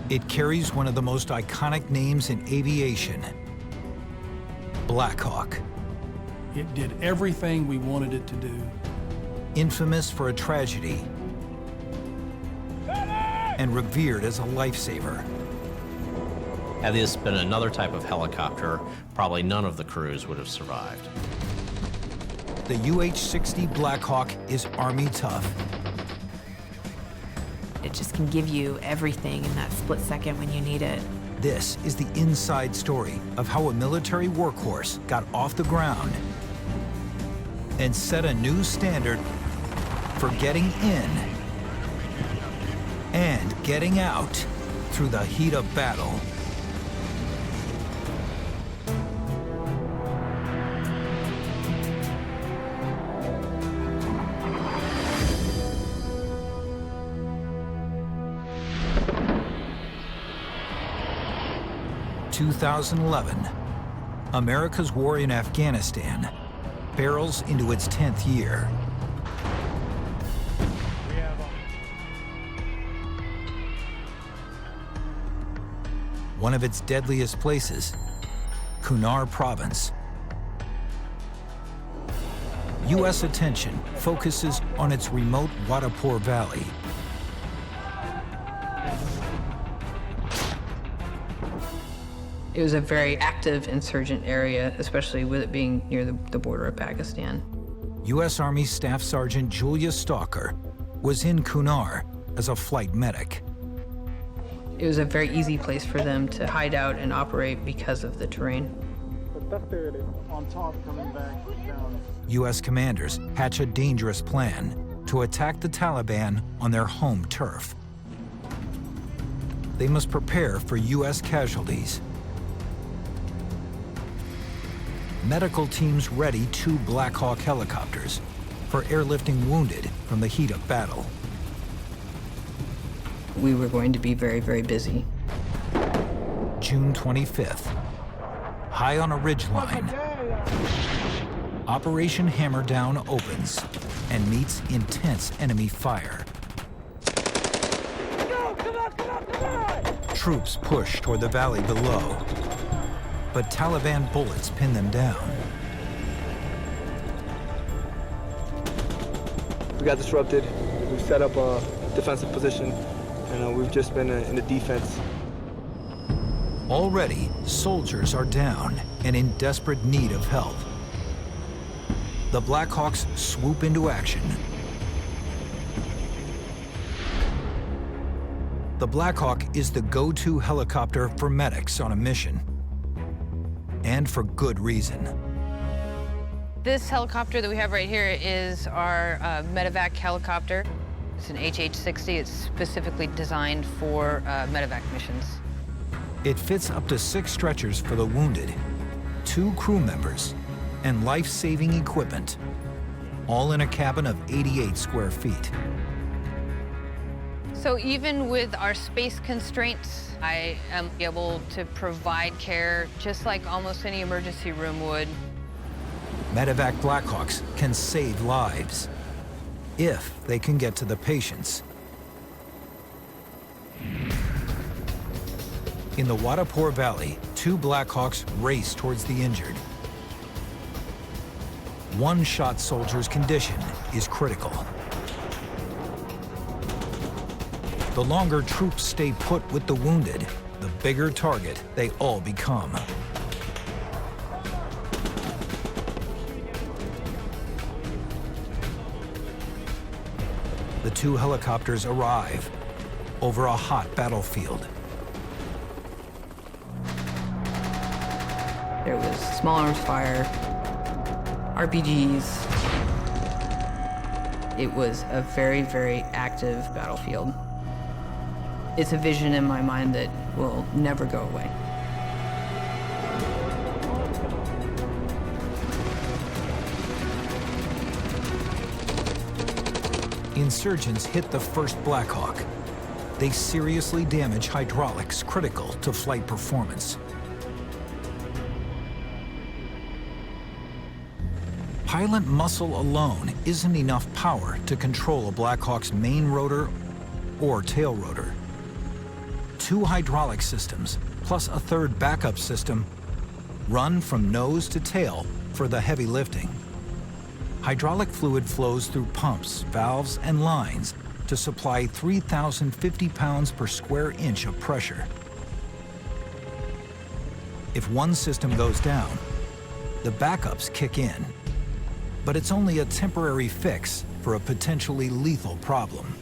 It carries one of the most iconic names in aviation, Black Hawk. It did everything we wanted it to do. Infamous for a tragedy and revered as a lifesaver. Had this been another type of helicopter, probably none of the crews would have survived. The UH-60 Black Hawk is Army tough. It just can give you everything in that split second when you need it. This is the inside story of how a military workhorse got off the ground and set a new standard for getting in and getting out through the heat of battle. In 2011, America's war in Afghanistan barrels into its 10th year. One of its deadliest places, Kunar province. U.S. attention focuses on its remote Wadapur Valley. It was a very active insurgent area, especially with it being near the border of Pakistan. U.S. Army Staff Sergeant Julia Stalker was in Kunar as a flight medic. It was a very easy place for them to hide out and operate because of the terrain. On top, coming back down. U.S. commanders hatch a dangerous plan to attack the Taliban on their home turf. They must prepare for U.S. casualties. Medical teams ready 2 Black Hawk helicopters for airlifting wounded from the heat of battle. We were going to be very, very busy. June 25th, high on a ridgeline, Operation Hammerdown opens and meets intense enemy fire. Troops push toward the valley below, but Taliban bullets pin them down. We got disrupted. We set up a defensive position, and we've just been in the defense. Already, soldiers are down and in desperate need of help. The Black Hawks swoop into action. The Black Hawk is the go-to helicopter for medics on a mission. And for good reason. This helicopter that we have right here is our medevac helicopter. It's an HH-60. It's specifically designed for medevac missions. It fits up to 6 stretchers for the wounded, 2 crew members, and life-saving equipment, all in a cabin of 88 square feet. So even with our space constraints, I am able to provide care just like almost any emergency room would. Medevac Blackhawks can save lives if they can get to the patients. In the Wadapur Valley, 2 Blackhawks race towards the injured. One shot soldier's condition is critical. The longer troops stay put with the wounded, the bigger target they all become. The 2 helicopters arrive over a hot battlefield. There was small arms fire, RPGs. It was a very, very active battlefield. It's a vision in my mind that will never go away. Insurgents hit the first Black Hawk. They seriously damage hydraulics critical to flight performance. Pilot muscle alone isn't enough power to control a Black Hawk's main rotor or tail rotor. 2 hydraulic systems, plus a third backup system, run from nose to tail for the heavy lifting. Hydraulic fluid flows through pumps, valves, and lines to supply 3,050 pounds per square inch of pressure. If one system goes down, the backups kick in. But it's only a temporary fix for a potentially lethal problem.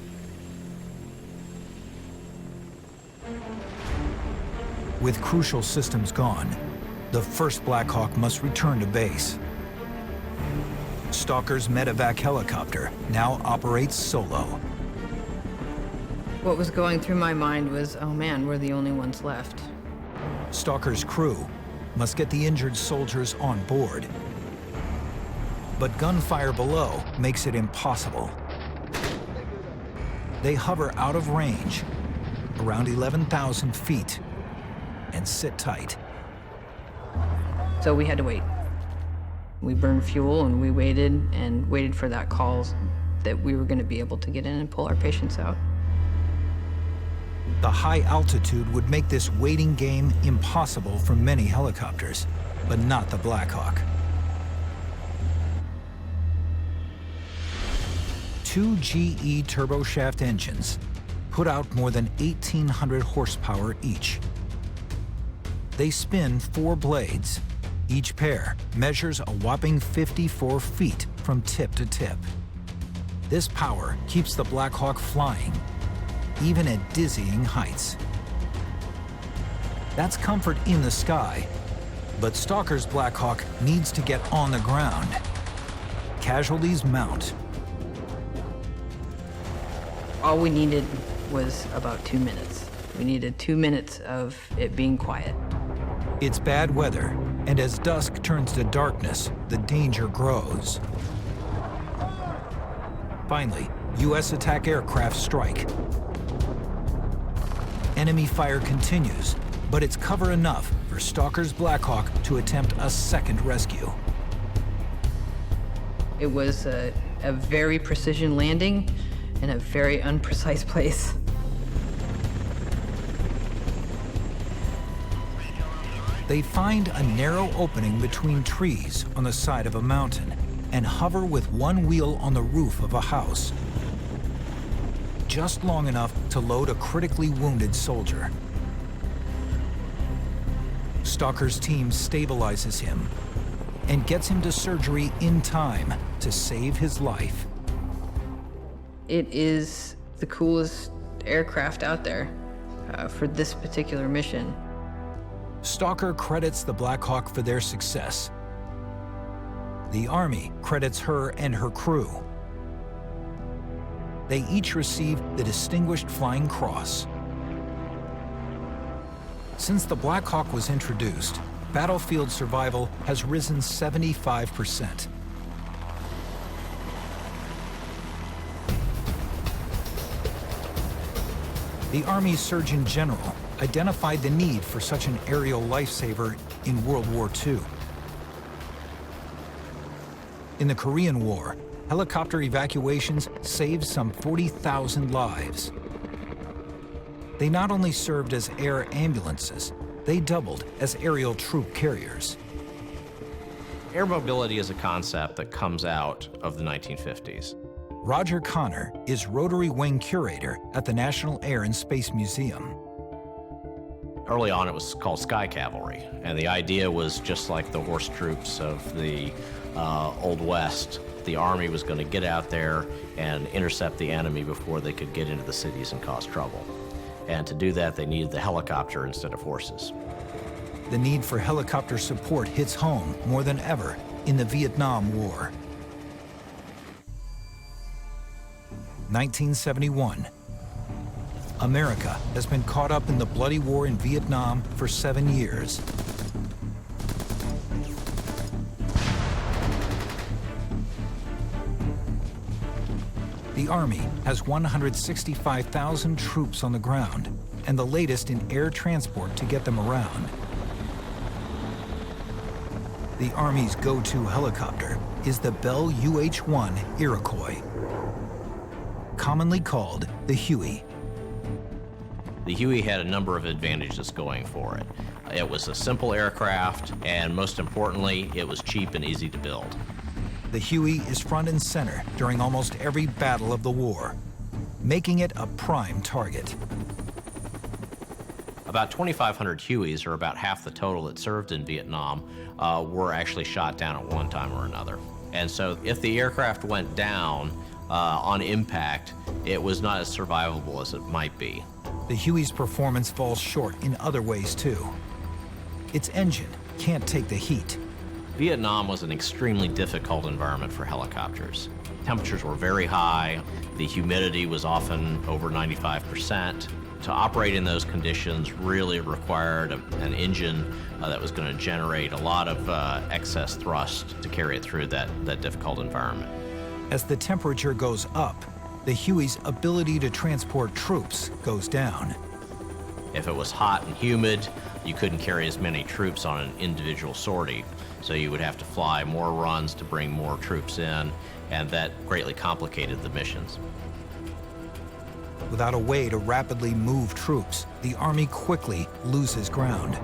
With crucial systems gone, the first Black Hawk must return to base. Stalker's medevac helicopter now operates solo. What was going through my mind was, oh man, we're the only ones left. Stalker's crew must get the injured soldiers on board. But gunfire below makes it impossible. They hover out of range, around 11,000 feet, and sit tight. So we had to wait. We burned fuel and we waited for that call that we were going to be able to get in and pull our patients out. The high altitude would make this waiting game impossible for many helicopters, but not the Black Hawk. 2 GE turboshaft engines put out more than 1,800 horsepower each. They spin 4 blades. Each pair measures a whopping 54 feet from tip to tip. This power keeps the Black Hawk flying, even at dizzying heights. That's comfort in the sky, but Stalker's Black Hawk needs to get on the ground. Casualties mount. All we needed was about 2 minutes. We needed 2 minutes of it being quiet. It's bad weather, and as dusk turns to darkness, the danger grows. Finally, U.S. attack aircraft strike. Enemy fire continues, but it's cover enough for Stalker's Black Hawk to attempt a second rescue. It was a very precision landing in a very unprecise place. They find a narrow opening between trees on the side of a mountain and hover with one wheel on the roof of a house, just long enough to load a critically wounded soldier. Stalker's team stabilizes him and gets him to surgery in time to save his life. It is the coolest aircraft out there for this particular mission. Stalker credits the Black Hawk for their success. The Army credits her and her crew. They each receive the Distinguished Flying Cross. Since the Black Hawk was introduced, battlefield survival has risen 75%. The Army Surgeon General identified the need for such an aerial lifesaver in World War II. In the Korean War, helicopter evacuations saved some 40,000 lives. They not only served as air ambulances, they doubled as aerial troop carriers. Air mobility is a concept that comes out of the 1950s. Roger Connor is Rotary Wing Curator at the National Air and Space Museum. Early on, it was called Sky Cavalry, and the idea was just like the horse troops of the Old West. The Army was going to get out there and intercept the enemy before they could get into the cities and cause trouble. And to do that, they needed the helicopter instead of horses. The need for helicopter support hits home more than ever in the Vietnam War. 1971. America has been caught up in the bloody war in Vietnam for 7 years. The Army has 165,000 troops on the ground and the latest in air transport to get them around. The Army's go-to helicopter is the Bell UH-1 Iroquois, commonly called the Huey. The Huey had a number of advantages going for it. It was a simple aircraft, and most importantly, it was cheap and easy to build. The Huey is front and center during almost every battle of the war, making it a prime target. About 2,500 Hueys, or about half the total that served in Vietnam, were actually shot down at one time or another. And so if the aircraft went down on impact, it was not as survivable as it might be. The Huey's performance falls short in other ways too. Its engine can't take the heat. Vietnam was an extremely difficult environment for helicopters. Temperatures were very high. The humidity was often over 95%. To operate in those conditions really required an engine that was going to generate a lot of excess thrust to carry it through that difficult environment. As the temperature goes up, the Huey's ability to transport troops goes down. If it was hot and humid, you couldn't carry as many troops on an individual sortie, so you would have to fly more runs to bring more troops in, and that greatly complicated the missions. Without a way to rapidly move troops, the Army quickly loses ground.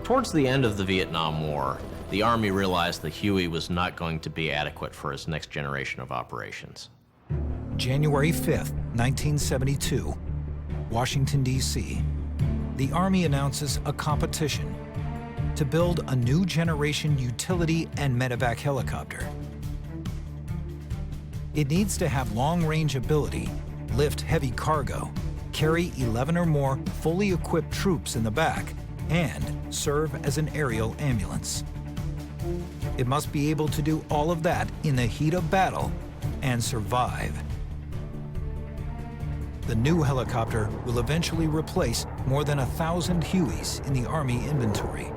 Towards the end of the Vietnam War, the Army realized the Huey was not going to be adequate for its next generation of operations. January 5th, 1972, Washington, D.C. The Army announces a competition to build a new generation utility and medevac helicopter. It needs to have long-range ability, lift heavy cargo, carry 11 or more fully equipped troops in the back, and serve as an aerial ambulance. It must be able to do all of that in the heat of battle and survive. The new helicopter will eventually replace more than 1,000 Hueys in the Army inventory.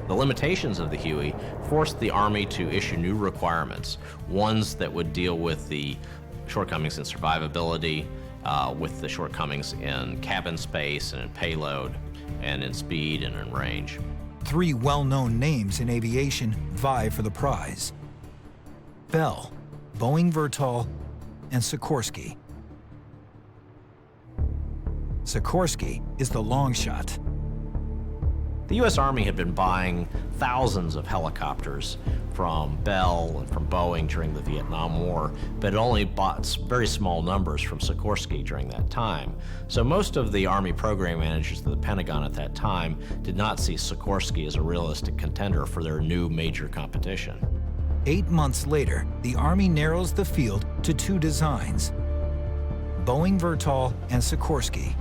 The limitations of the Huey forced the Army to issue new requirements, ones that would deal with the shortcomings in survivability, with the shortcomings in cabin space and in payload, and in speed and in range. 3 well-known names in aviation vie for the prize: Bell, Boeing Vertol, and Sikorsky. Sikorsky is the long shot. The U.S. Army had been buying thousands of helicopters from Bell and from Boeing during the Vietnam War, but it only bought very small numbers from Sikorsky during that time. So most of the Army program managers of the Pentagon at that time did not see Sikorsky as a realistic contender for their new major competition. 8 months later, the Army narrows the field to 2 designs: Boeing Vertol and Sikorsky.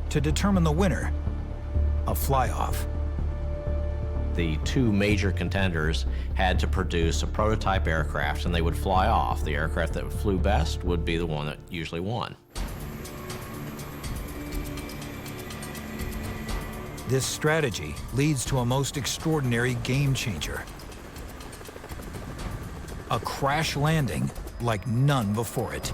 To determine the winner, a fly-off. The 2 major contenders had to produce a prototype aircraft, and they would fly off. The aircraft that flew best would be the one that usually won. This strategy leads to a most extraordinary game changer. A crash landing like none before it.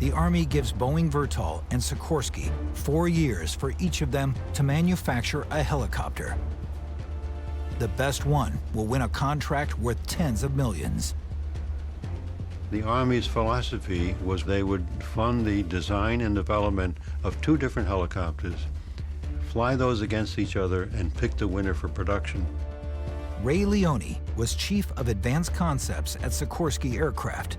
The Army gives Boeing Vertol and Sikorsky 4 years for each of them to manufacture a helicopter. The best one will win a contract worth tens of millions. The Army's philosophy was they would fund the design and development of 2 different helicopters, fly those against each other, and pick the winner for production. Ray Leone was Chief of Advanced Concepts at Sikorsky Aircraft.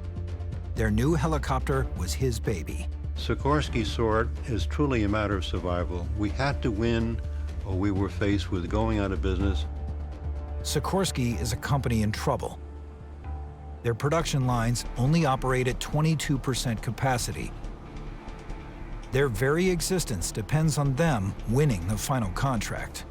Their new helicopter was his baby. Sikorsky saw it as truly a matter of survival. We had to win, or we were faced with going out of business. Sikorsky is a company in trouble. Their production lines only operate at 22% capacity. Their very existence depends on them winning the final contract.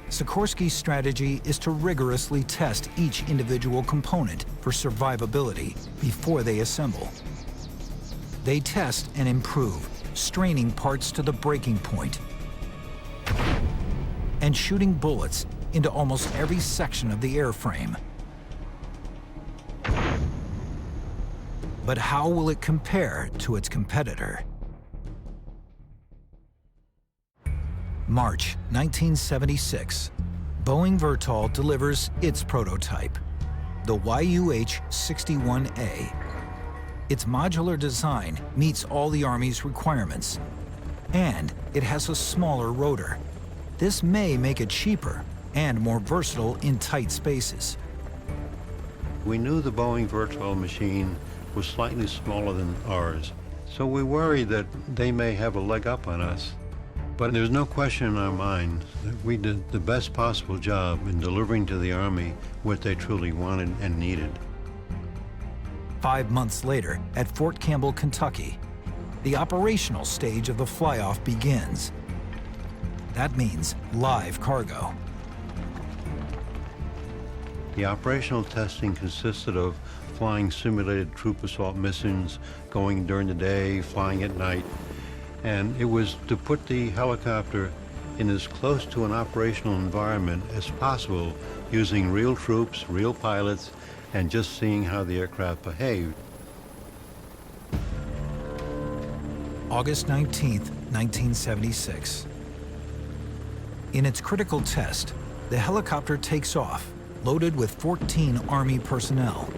Sikorsky's strategy is to rigorously test each individual component for survivability before they assemble. They test and improve, straining parts to the breaking point and shooting bullets into almost every section of the airframe. But how will it compare to its competitor? March 1976. Boeing Vertol delivers its prototype, the YUH-61A. Its modular design meets all the Army's requirements, and it has a smaller rotor. This may make it cheaper and more versatile in tight spaces. We knew the Boeing Vertol machine was slightly smaller than ours, so we worried that they may have a leg up on us. But there's no question in our minds that we did the best possible job in delivering to the Army what they truly wanted and needed. 5 months later, at Fort Campbell, Kentucky, the operational stage of the fly-off begins. That means live cargo. The operational testing consisted of flying simulated troop assault missions, going during the day, flying at night, and it was to put the helicopter in as close to an operational environment as possible, using real troops, real pilots, and just seeing how the aircraft behaved. August 19th, 1976. In its critical test, the helicopter takes off, loaded with 14 Army personnel.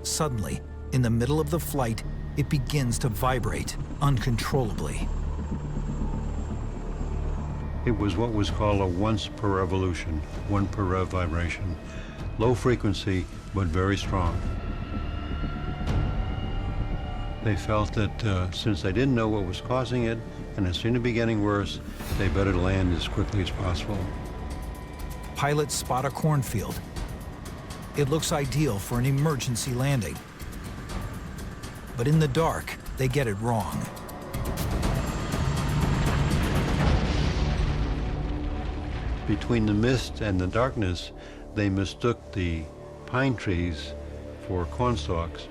Suddenly, in the middle of the flight, it begins to vibrate uncontrollably. It was what was called a once per revolution, 1 per rev vibration. Low frequency, but very strong. They felt that since they didn't know what was causing it, and it seemed to be getting worse, they better land as quickly as possible. Pilots spot a cornfield. It looks ideal for an emergency landing. But in the dark, they get it wrong. Between the mist and the darkness, they mistook the pine trees for corn stalks.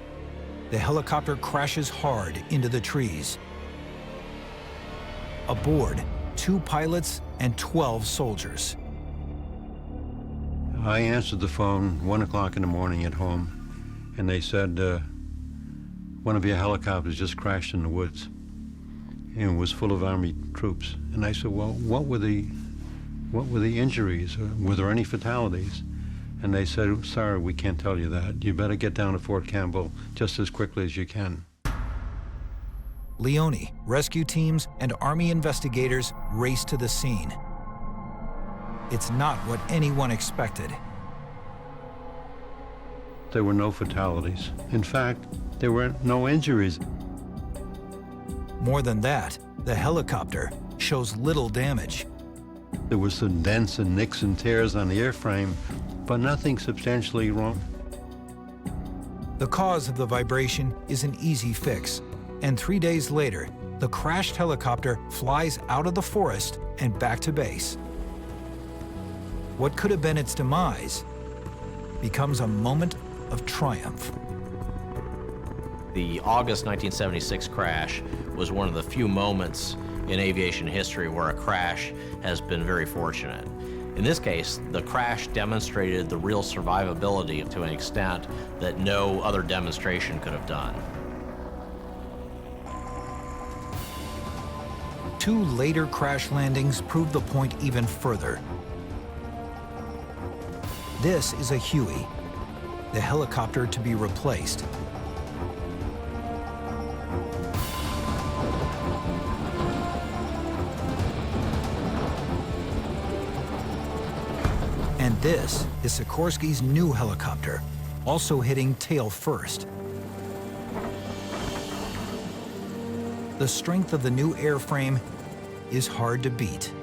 The helicopter crashes hard into the trees. Aboard, 2 pilots and 12 soldiers. I answered the phone 1 o'clock in the morning at home, and they said, one of your helicopters just crashed in the woods and was full of Army troops. And I said, well, what were the injuries? Were there any fatalities? And they said, sorry, we can't tell you that. You better get down to Fort Campbell just as quickly as you can. Leone, rescue teams, and Army investigators race to the scene. It's not what anyone expected. There were no fatalities. In fact, there were no injuries. More than that, the helicopter shows little damage. There was some dents and nicks and tears on the airframe, but nothing substantially wrong. The cause of the vibration is an easy fix, and 3 days later, the crashed helicopter flies out of the forest and back to base. What could have been its demise becomes a moment of triumph. The August 1976 crash was one of the few moments in aviation history where a crash has been very fortunate. In this case, the crash demonstrated the real survivability to an extent that no other demonstration could have done. 2 later crash landings proved the point even further. This is a Huey, the helicopter to be replaced. And this is Sikorsky's new helicopter, also hitting tail first. The strength of the new airframe is hard to beat.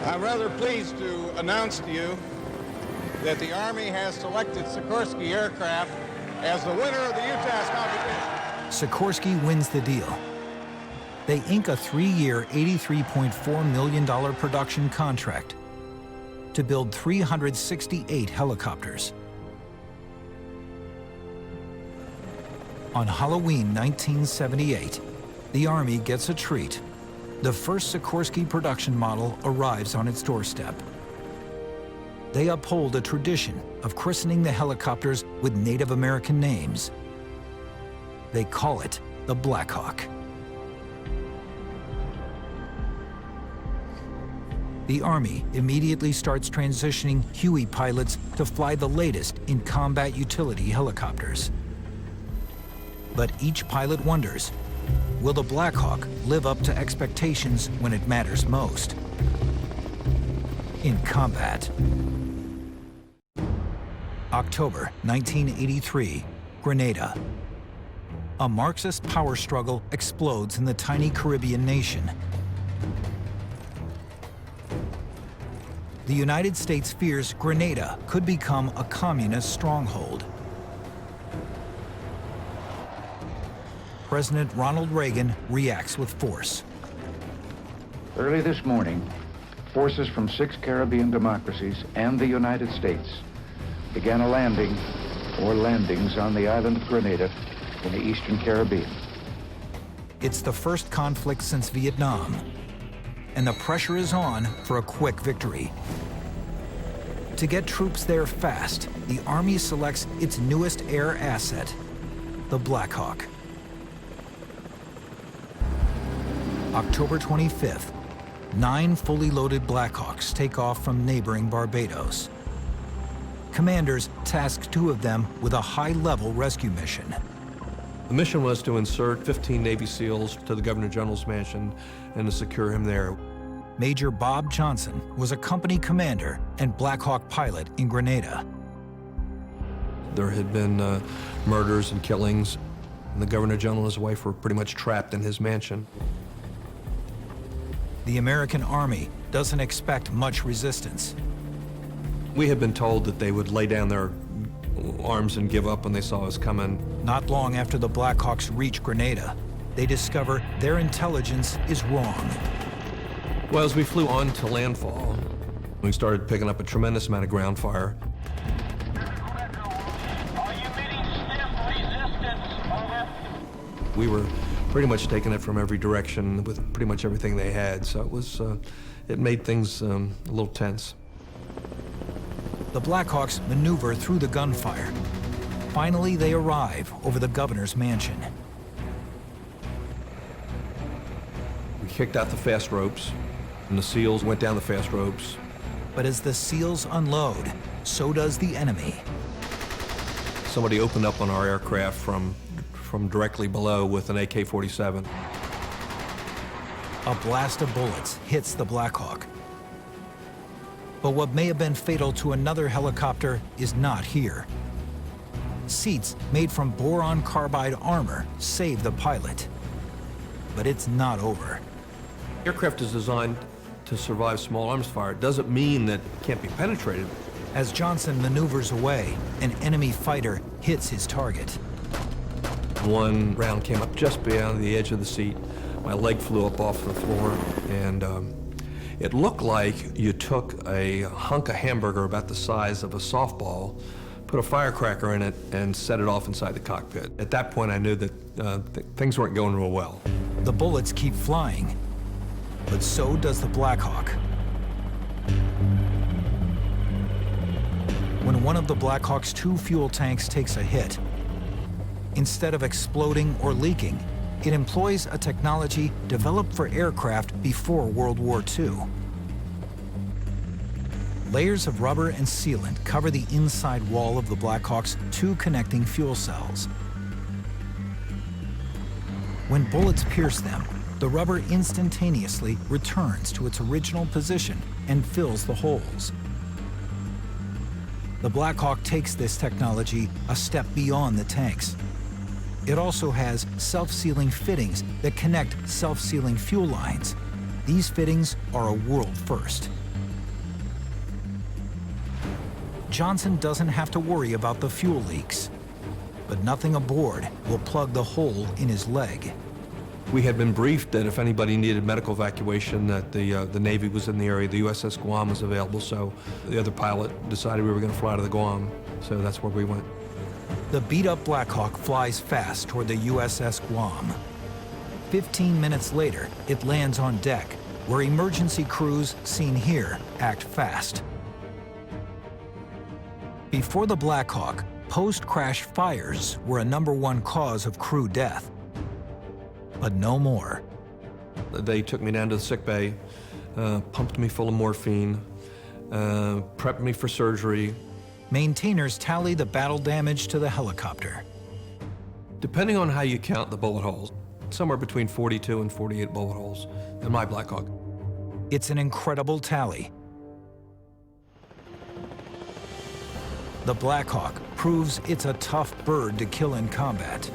I'm rather pleased to announce to you that the Army has selected Sikorsky Aircraft as the winner of the UTAS competition. Sikorsky wins the deal. They ink a 3-year, $83.4 million production contract to build 368 helicopters. On Halloween 1978, the Army gets a treat. The first Sikorsky production model arrives on its doorstep. They uphold a tradition of christening the helicopters with Native American names. They call it the Black Hawk. The Army immediately starts transitioning Huey pilots to fly the latest in combat utility helicopters. But each pilot wonders, will the Black Hawk live up to expectations when it matters most? In combat. October 1983, Grenada. A Marxist power struggle explodes in the tiny Caribbean nation. The United States fears Grenada could become a communist stronghold. President Ronald Reagan reacts with force. Early this morning, forces from 6 Caribbean democracies and the United States began a landing or landings on the island of Grenada in the Eastern Caribbean. It's the first conflict since Vietnam, and the pressure is on for a quick victory. To get troops there fast, the Army selects its newest air asset, the Black Hawk. October 25th, 9 fully loaded Black Hawks take off from neighboring Barbados. Commanders tasked 2 of them with a high-level rescue mission. The mission was to insert 15 Navy SEALs to the Governor General's mansion and to secure him there. Major Bob Johnson was a company commander and Black Hawk pilot in Grenada. There had been murders and killings, and the Governor General and his wife were pretty much trapped in his mansion. The American Army doesn't expect much resistance. We had been told that they would lay down their arms and give up when they saw us coming. Not long after the Black Hawks reach Grenada, they discover their intelligence is wrong. Well, as we flew on to landfall, we started picking up a tremendous amount of ground fire. We were pretty much taking it from every direction with pretty much everything they had, so it made things a little tense. The Black Hawks maneuver through the gunfire. Finally, they arrive over the governor's mansion. We kicked out the fast ropes, and the SEALs went down the fast ropes. But as the SEALs unload, so does the enemy. Somebody opened up on our aircraft from directly below with an AK-47. A blast of bullets hits the Black Hawk. But what may have been fatal to another helicopter is not here. Seats made from boron carbide armor save the pilot. But it's not over. Aircraft is designed to survive small arms fire. It doesn't mean that it can't be penetrated. As Johnson maneuvers away, an enemy fighter hits his target. One round came up just beyond the edge of the seat. My leg flew up off the floor, and it looked like you took a hunk of hamburger about the size of a softball, put a firecracker in it, and set it off inside the cockpit. At that point, I knew that things weren't going real well. The bullets keep flying, but so does the Black Hawk. When one of the Black Hawk's 2 fuel tanks takes a hit, instead of exploding or leaking, it employs a technology developed for aircraft before World War II. Layers of rubber and sealant cover the inside wall of the Black Hawk's 2 connecting fuel cells. When bullets pierce them, the rubber instantaneously returns to its original position and fills the holes. The Black Hawk takes this technology a step beyond the tanks. It also has self-sealing fittings that connect self-sealing fuel lines. These fittings are a world first. Johnson doesn't have to worry about the fuel leaks, but nothing aboard will plug the hole in his leg. We had been briefed that if anybody needed medical evacuation, that the Navy was in the area, the USS Guam was available, so the other pilot decided we were going to fly to the Guam, so that's where we went. The beat-up Black Hawk flies fast toward the USS Guam. 15 minutes later, it lands on deck, where emergency crews seen here act fast. Before the Black Hawk, post-crash fires were a #1 cause of crew death. But no more. They took me down to the sick bay, pumped me full of morphine, prepped me for surgery. Maintainers tally the battle damage to the helicopter. Depending on how you count the bullet holes, somewhere between 42 and 48 bullet holes in my Black Hawk. It's an incredible tally. The Black Hawk proves it's a tough bird to kill in combat.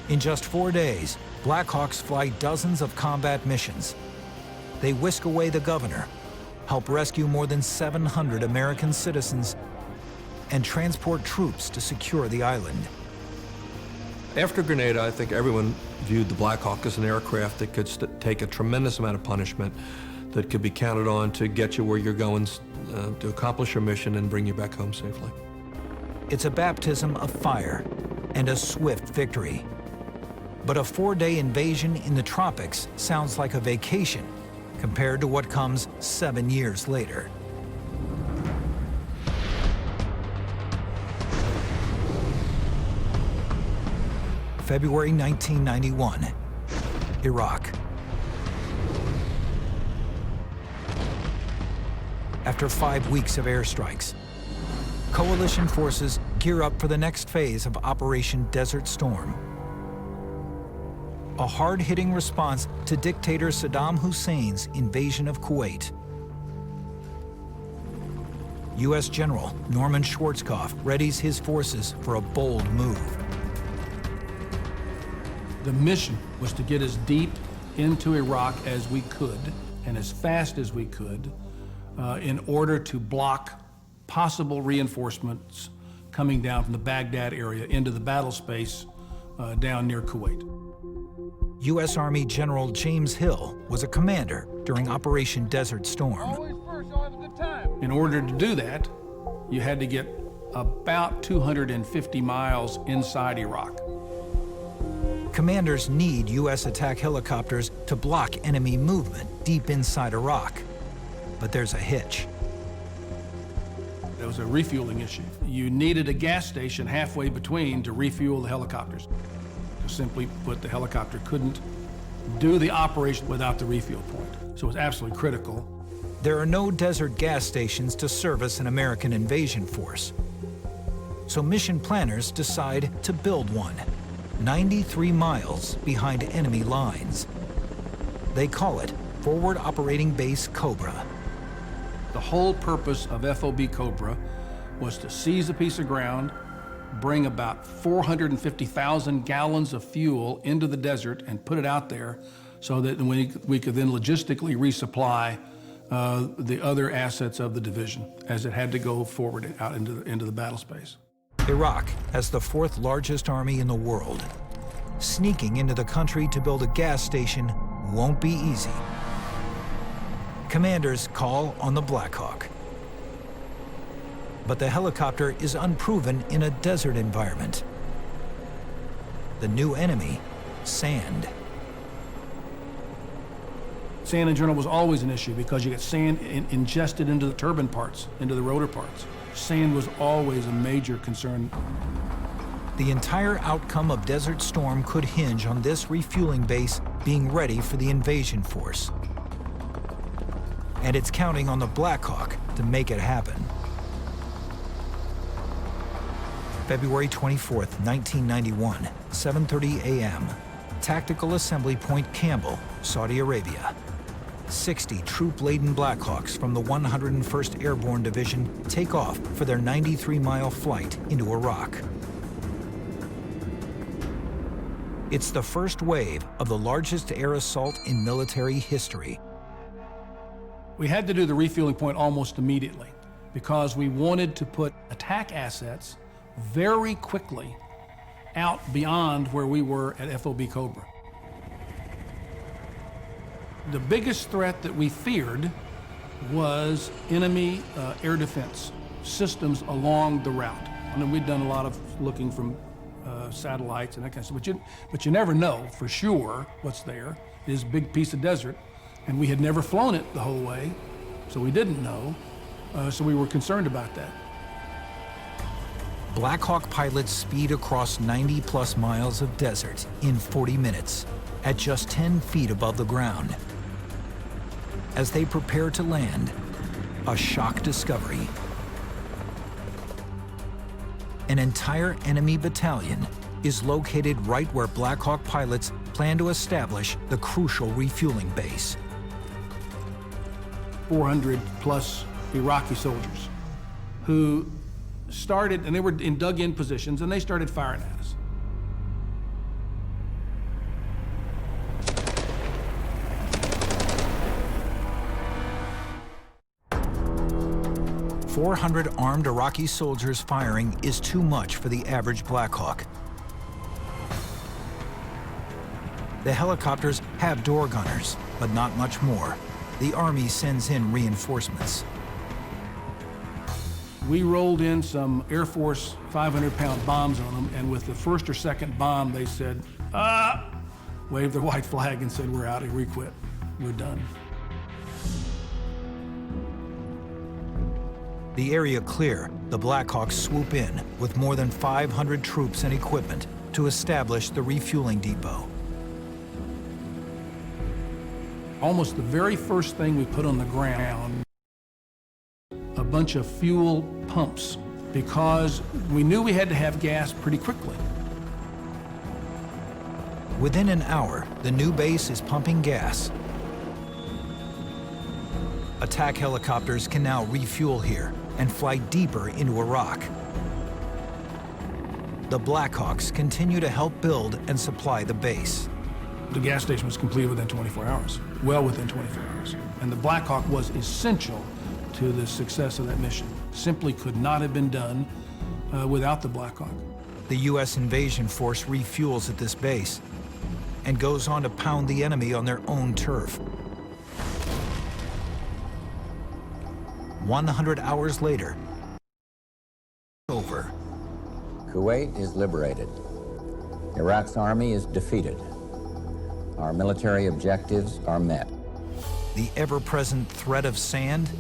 In just 4 days, Black Hawks fly dozens of combat missions. They whisk away the governor, help rescue more than 700 American citizens, and transport troops to secure the island. After Grenada, I think everyone viewed the Black Hawk as an aircraft that could take a tremendous amount of punishment, that could be counted on to get you where you're going, to accomplish your mission and bring you back home safely. It's a baptism of fire and a swift victory. But a 4-day invasion in the tropics sounds like a vacation compared to what comes 7 years later. February 1991, Iraq. After 5 weeks of airstrikes, coalition forces gear up for the next phase of Operation Desert Storm. A hard-hitting response to dictator Saddam Hussein's invasion of Kuwait. U.S. General Norman Schwarzkopf readies his forces for a bold move. The mission was to get as deep into Iraq as we could and as fast as we could in order to block possible reinforcements coming down from the Baghdad area into the battle space down near Kuwait. U.S. Army General James Hill was a commander during Operation Desert Storm. In order to do that, you had to get about 250 miles inside Iraq. Commanders need U.S. attack helicopters to block enemy movement deep inside Iraq. But there's a hitch. There was a refueling issue. You needed a gas station halfway between to refuel the helicopters. Simply put, the helicopter couldn't do the operation without the refuel point. So it was absolutely critical. There are no desert gas stations to service an American invasion force. So mission planners decide to build one, 93 miles behind enemy lines. They call it Forward Operating Base Cobra. The whole purpose of FOB Cobra was to seize a piece of ground, bring about 450,000 gallons of fuel into the desert and put it out there so that we could then logistically resupply the other assets of the division as it had to go forward out into the battle space. Iraq has the 4th largest army in the world. Sneaking into the country to build a gas station won't be easy. Commanders call on the Black Hawk. But the helicopter is unproven in a desert environment. The new enemy, sand. Sand in general was always an issue because you get sand ingested into the turbine parts, into the rotor parts. Sand was always a major concern. The entire outcome of Desert Storm could hinge on this refueling base being ready for the invasion force. And it's counting on the Black Hawk to make it happen. February 24th, 1991, 7:30 a.m. Tactical Assembly Point Campbell, Saudi Arabia. 60 troop-laden Black Hawks from the 101st Airborne Division take off for their 93-mile flight into Iraq. It's the first wave of the largest air assault in military history. We had to do the refueling point almost immediately because we wanted to put attack assets very quickly out beyond where we were at FOB Cobra. The biggest threat that we feared was enemy air defense systems along the route. I mean, we'd done a lot of looking from satellites and that kind of stuff, but you never know for sure what's there. It is a big piece of desert, and we had never flown it the whole way, so we didn't know, so we were concerned about that. Black Hawk pilots speed across 90-plus miles of desert in 40 minutes at just 10 feet above the ground. as they prepare to land, a shock discovery. An entire enemy battalion is located right where Black Hawk pilots plan to establish the crucial refueling base. 400 plus Iraqi soldiers who started, and they were in dug-in positions, and they started firing at us. "400 armed Iraqi soldiers firing is too much for the average Black Hawk. The helicopters have door gunners, but not much more. The Army sends in reinforcements. We rolled in some Air Force 500-pound bombs on them, and with the first or second bomb, they said, "Ah!" waved their white flag and said, "We're out, and we quit. We're done." The area clear, the Black Hawks swoop in with more than 500 troops and equipment to establish the refueling depot. Almost the very first thing we put on the ground, a bunch of fuel pumps, because we knew we had to have gas pretty quickly. Within an hour, the new base is pumping gas. Attack helicopters can now refuel here and fly deeper into Iraq. The Black Hawks continue to help build and supply the base. The gas station was completed within 24 hours, well within 24 hours. And the Black Hawk was essential to the success of that mission. Simply could not have been done without the Black Hawk. The U.S. invasion force refuels at this base and goes on to pound the enemy on their own turf. 100 hours later, over. Kuwait is liberated. Iraq's army is defeated. Our military objectives are met. The ever-present threat of sand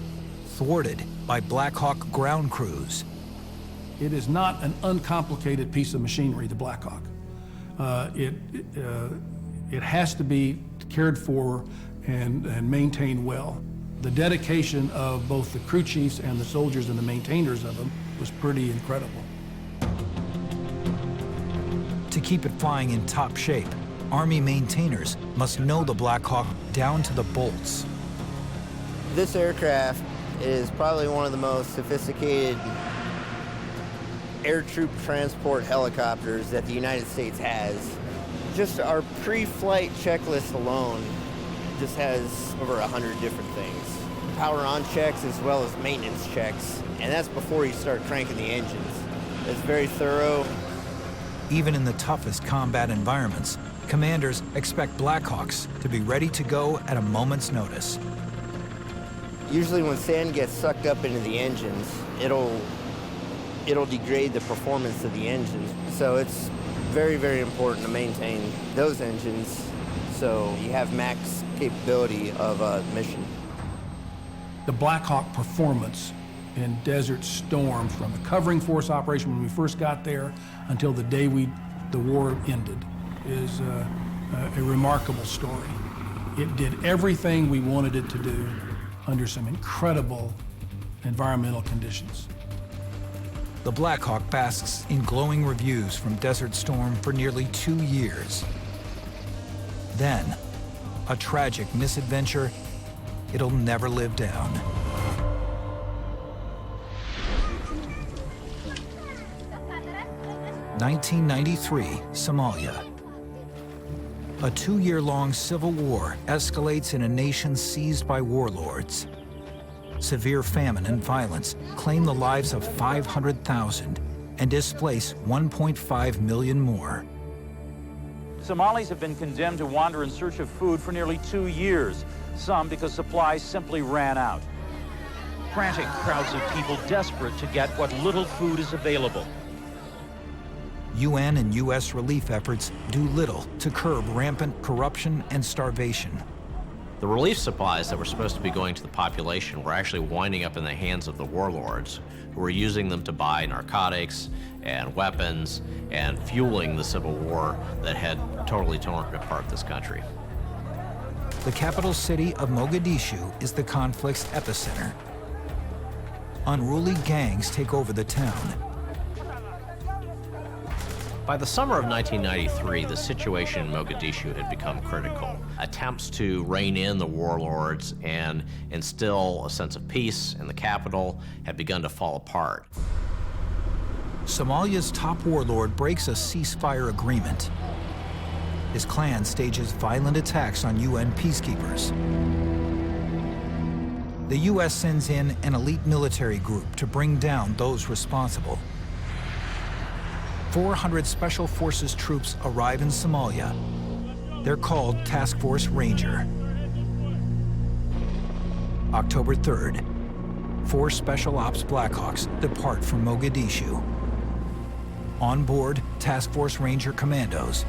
thwarted by Black Hawk ground crews. It is not an uncomplicated piece of machinery, the Black Hawk. It has to be cared for and maintained well. The dedication of both the crew chiefs and the soldiers and the maintainers of them was pretty incredible. To keep it flying in top shape, Army maintainers must know the Black Hawk down to the bolts. This aircraft is probably one of the most sophisticated air troop transport helicopters that the United States has. Just our pre-flight checklist alone just has over 100 different things. Power on checks as well as maintenance checks, and that's before you start cranking the engines. It's very thorough. Even in the toughest combat environments, commanders expect Black Hawks to be ready to go at a moment's notice. Usually when sand gets sucked up into the engines, it'll degrade the performance of the engines. So it's very, very important to maintain those engines so you have max capability of a mission. The Black Hawk performance in Desert Storm, from the covering force operation when we first got there until the day the war ended, is a remarkable story. It did everything we wanted it to do under some incredible environmental conditions. The Black Hawk basks in glowing reviews from Desert Storm for nearly 2 years. Then, a tragic misadventure it'll never live down. (1993) Somalia. A 2-year-long civil war escalates in a nation seized by warlords. Severe famine and violence claim the lives of 500,000 and displace 1.5 million more. Somalis have been condemned to wander in search of food for nearly 2 years, some because supplies simply ran out. Frantic crowds of people desperate to get what little food is available. UN and U.S. relief efforts do little to curb rampant corruption and starvation. The relief supplies that were supposed to be going to the population were actually winding up in the hands of the warlords, who were using them to buy narcotics and weapons and fueling the civil war that had totally torn apart this country. The capital city of Mogadishu is the conflict's epicenter. Unruly gangs take over the town. By the summer of 1993, the situation in Mogadishu had become critical. Attempts to rein in the warlords and instill a sense of peace in the capital had begun to fall apart. Somalia's top warlord breaks a ceasefire agreement. His clan stages violent attacks on UN peacekeepers. The U.S. sends in an elite military group to bring down those responsible. 400 Special Forces troops arrive in Somalia. They're called Task Force Ranger. October 3rd, 4 Special Ops Blackhawks depart from Mogadishu. On board, Task Force Ranger commandos.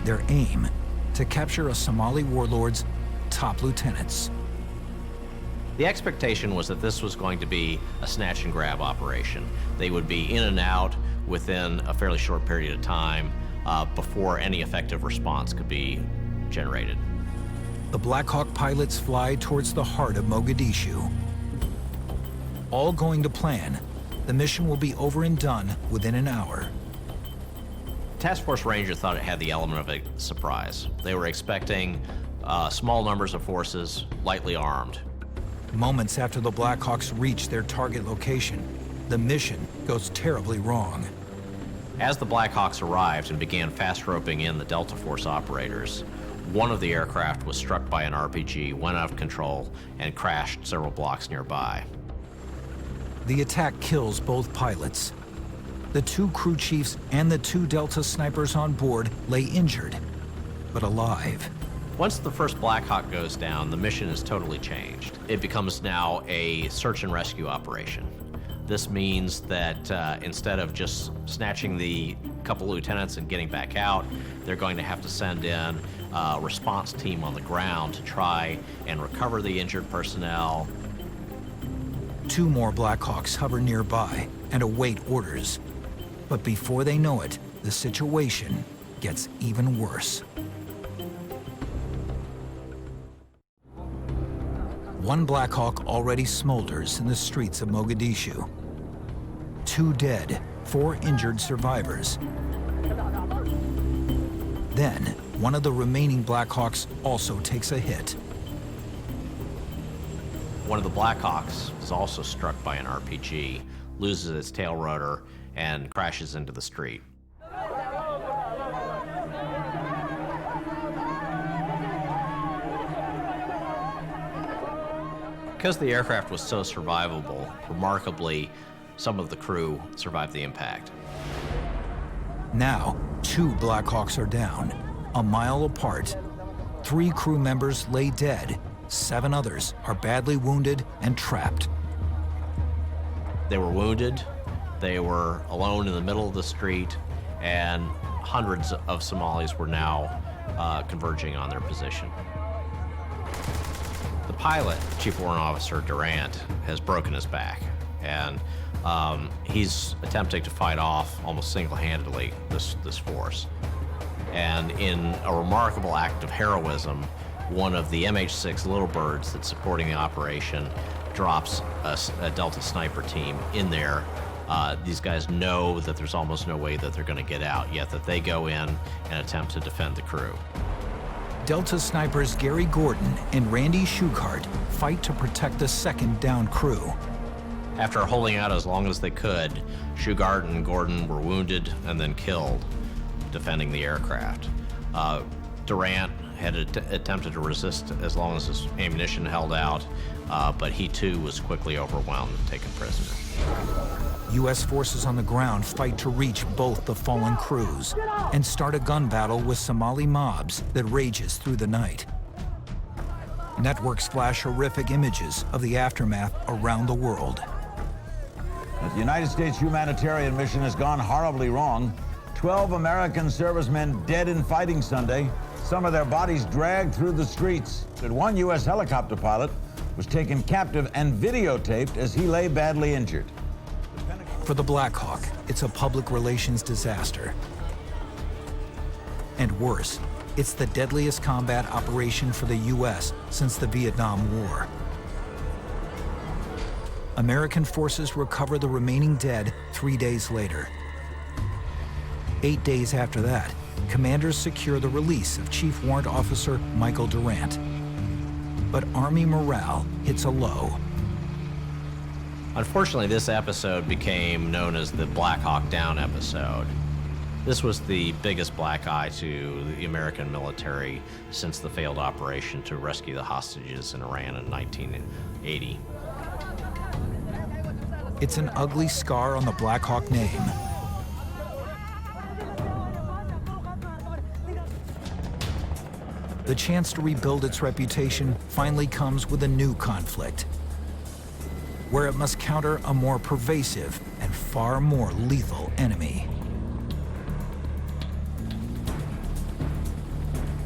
Their aim, to capture a Somali warlord's top lieutenants. The expectation was that this was going to be a snatch and grab operation. They would be in and out within a fairly short period of time before any effective response could be generated. The Black Hawk pilots fly towards the heart of Mogadishu. All going to plan, the mission will be over and done within an hour. Task Force Ranger thought it had the element of a surprise. They were expecting small numbers of forces, lightly armed. Moments after the Blackhawks reach their target location, the mission goes terribly wrong. As the Blackhawks arrived and began fast roping in the Delta Force operators, one of the aircraft was struck by an RPG, went out of control, and crashed several blocks nearby. The attack kills both pilots. The 2 crew chiefs and the 2 Delta snipers on board lay injured, but alive. Once the first Blackhawk goes down, the mission is totally changed. It becomes now a search and rescue operation. This means that instead of just snatching the couple lieutenants and getting back out, they're going to have to send in a response team on the ground to try and recover the injured personnel. 2 more Blackhawks hover nearby and await orders. But before they know it, the situation gets even worse. One Blackhawk already smolders in the streets of Mogadishu. 2 dead, 4 injured survivors. Then, one of the remaining Blackhawks also takes a hit. One of the Blackhawks is also struck by an RPG, loses its tail rotor, and crashes into the street. Because the aircraft was so survivable, remarkably, some of the crew survived the impact. Now, 2 Blackhawks are down, a mile apart. 3 crew members lay dead. 7 others are badly wounded and trapped. They were wounded, they were alone in the middle of the street, and hundreds of Somalis were now converging on their position. The pilot, Chief Warrant Officer Durant, has broken his back, and he's attempting to fight off almost single-handedly this force. And in a remarkable act of heroism, one of the MH6 Little Birds that's supporting the operation drops a Delta sniper team in there. These guys know that there's almost no way that they're going to get out, yet that they go in and attempt to defend the crew. Delta snipers Gary Gordon and Randy Shugart fight to protect the second downed crew. After holding out as long as they could, Shugart and Gordon were wounded and then killed, defending the aircraft. Durant had attempted to resist as long as his ammunition held out, but he too was quickly overwhelmed and taken prisoner. U.S. forces on the ground fight to reach both the fallen crews and start a gun battle with Somali mobs that rages through the night. Networks flash horrific images of the aftermath around the world. The United States humanitarian mission has gone horribly wrong. 12 American servicemen dead in fighting Sunday, some of their bodies dragged through the streets. One U.S. helicopter pilot was taken captive and videotaped as he lay badly injured. For the Black Hawk, it's a public relations disaster. And worse, It's the deadliest combat operation for the U.S. since the Vietnam War. American forces recover the remaining dead 3 days later. 8 days after that, commanders secure the release of Chief Warrant Officer Michael Durant. But Army morale hits a low. Unfortunately, this episode became known as the Black Hawk Down episode. This was the biggest black eye to the American military since the failed operation to rescue the hostages in Iran in 1980. It's an ugly scar on the Black Hawk name. The chance to rebuild its reputation finally comes with a new conflict, where it must counter a more pervasive and far more lethal enemy.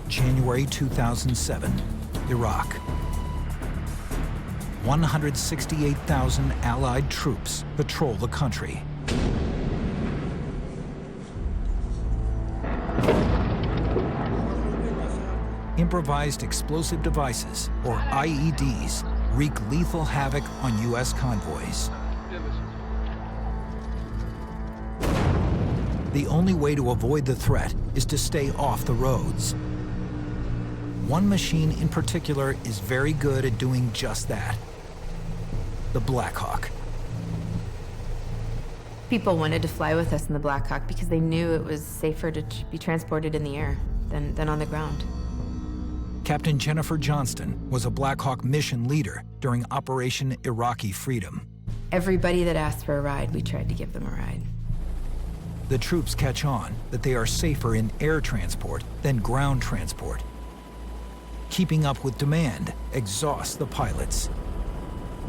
January 2007, Iraq. 168,000 Allied troops patrol the country. Improvised explosive devices, or IEDs, wreak lethal havoc on U.S. convoys. The only way to avoid the threat is to stay off the roads. One machine in particular is very good at doing just that: the Black Hawk. People wanted to fly with us in the Black Hawk because they knew it was safer to be transported in the air than on the ground. Captain Jennifer Johnston was a Black Hawk mission leader during Operation Iraqi Freedom. Everybody that asked for a ride, we tried to give them a ride. The troops catch on that they are safer in air transport than ground transport. Keeping up with demand exhausts the pilots.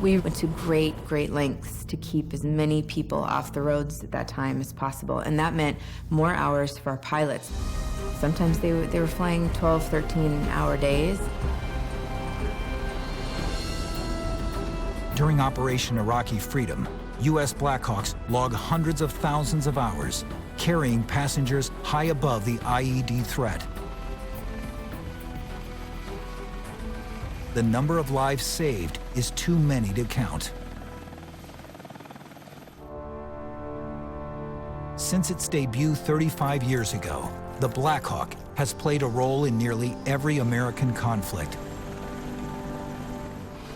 We went to great lengths to keep as many people off the roads at that time as possible, and that meant more hours for our pilots. Sometimes they were flying 12, 13-hour days. During Operation Iraqi Freedom, U.S. Black Hawks log hundreds of thousands of hours, carrying passengers high above the IED threat. The number of lives saved is too many to count. Since its debut 35 years ago, the Black Hawk has played a role in nearly every American conflict.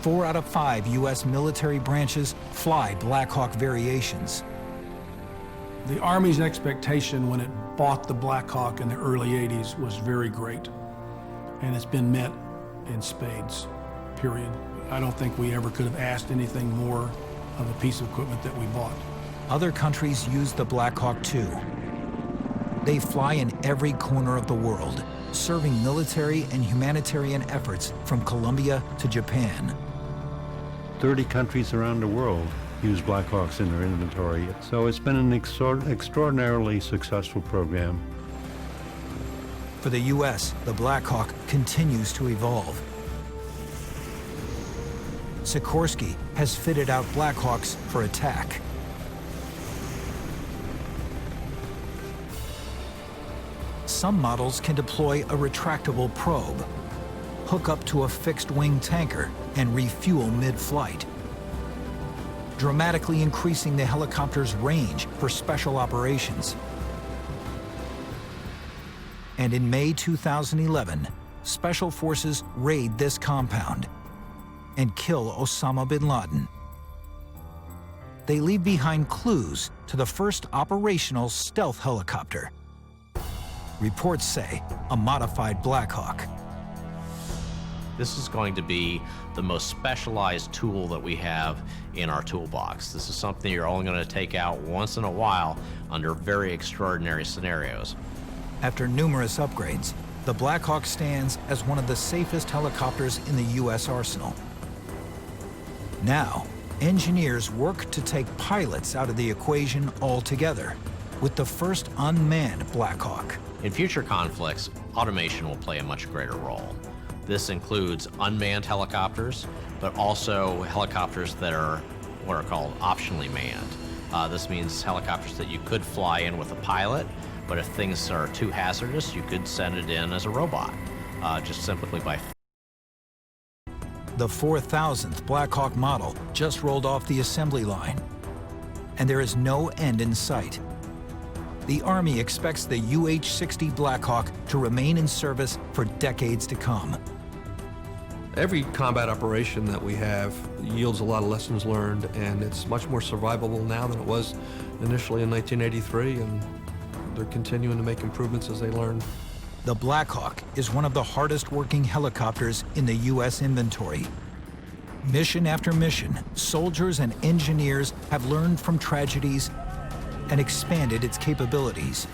4 out of 5 U.S. military branches fly Black Hawk variations. The Army's expectation when it bought the Black Hawk in the early 80s was very great, and it's been met in spades, period. I don't think we ever could have asked anything more of a piece of equipment that we bought. Other countries use the Black Hawk too. They fly in every corner of the world, serving military and humanitarian efforts from Colombia to Japan. 30 countries around the world use Black Hawks in their inventory, so it's been an extraordinarily successful program. For the U.S., the Black Hawk continues to evolve. Sikorsky has fitted out Black Hawks for attack. Some models can deploy a retractable probe, hook up to a fixed-wing tanker, and refuel mid-flight, dramatically increasing the helicopter's range for special operations. And in May 2011, Special Forces raid this compound and kill Osama bin Laden. They leave behind clues to the first operational stealth helicopter. Reports say a modified Black Hawk. This is going to be the most specialized tool that we have in our toolbox. This is something you're only going to take out once in a while under very extraordinary scenarios. After numerous upgrades, the Black Hawk stands as one of the safest helicopters in the U.S. arsenal. Now, engineers work to take pilots out of the equation altogether with the first unmanned Black Hawk. In future conflicts, automation will play a much greater role. This includes unmanned helicopters, but also helicopters that are what are called optionally manned. This means helicopters that you could fly in with a pilot, But if things are too hazardous, you could send it in as a robot, just simply by. The 4,000th Black Hawk model just rolled off the assembly line, and there is no end in sight. The Army expects the UH-60 Black Hawk to remain in service for decades to come. Every combat operation that we have yields a lot of lessons learned, and it's much more survivable now than it was initially in 1983, and they're continuing to make improvements as they learn. The Black Hawk is one of the hardest working helicopters in the U.S. inventory. Mission after mission, soldiers and engineers have learned from tragedies and expanded its capabilities.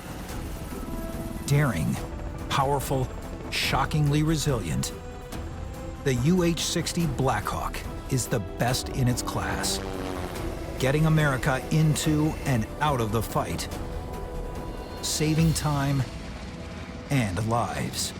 Daring, powerful, shockingly resilient, the UH-60 Black Hawk is the best in its class, getting America into and out of the fight, saving time and lives.